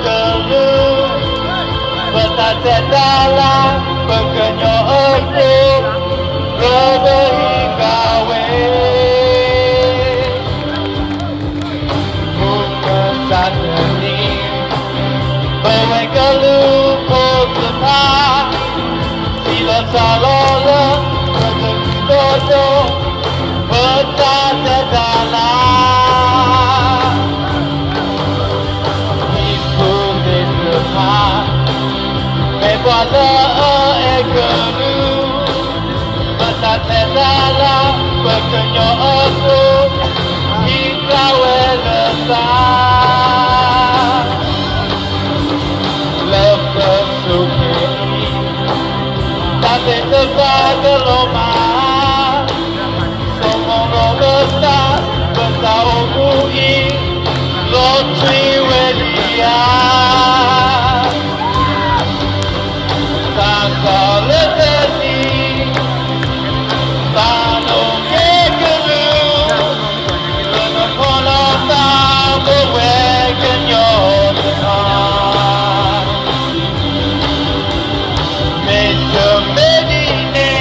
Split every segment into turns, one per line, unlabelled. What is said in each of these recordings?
gelu Bertasek dalam Pekenyo aku Lebehi kawe Bukan sadani Bawa gelu Potepah Sila salola Bertemu dodo Bertasek dalam Ibu di rumah Mewala ekelu Bertasek dalam Pekenyo aku Hingga welesah Lepas suki Tapi tebak gelomah Semua besar Besar UI Lotri welia Sangka leteni Tanong kekelu Kena kolong tak berweken yodekan Meja medine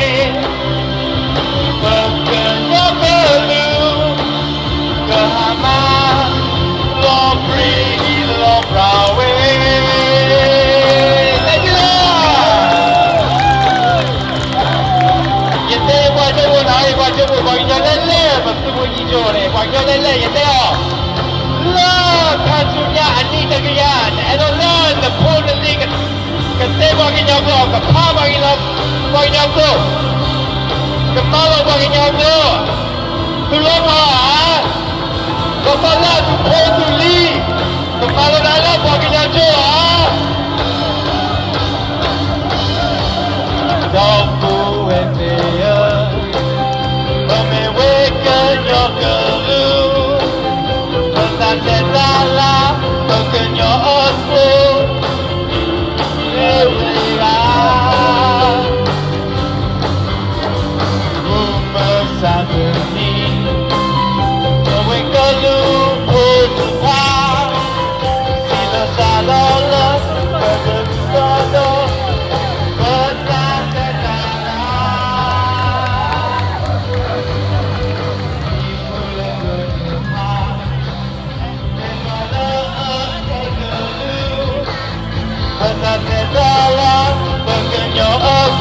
Pekenyo kelu Kehama Lo pri lo prawe Yete wajah pun hari wajah pun bagi jalan le Bertemu hijau ni bagi jalan le yete oh Love kansunya ani tegian Eno learn the Premier League Kete bagi nyago Kepa bagi nyago Kemala bagi nyago Tuloma Kepala tu potuli Kepala dalam bagi nyago Dompu etea Memewekan yo gelu Bertasek dalam Pekenyo aku Ewira Umesan geni Mewe gelu Potepah Sila salola Bertemu dodo Bertasek Bertasek dalam Pekenyo aku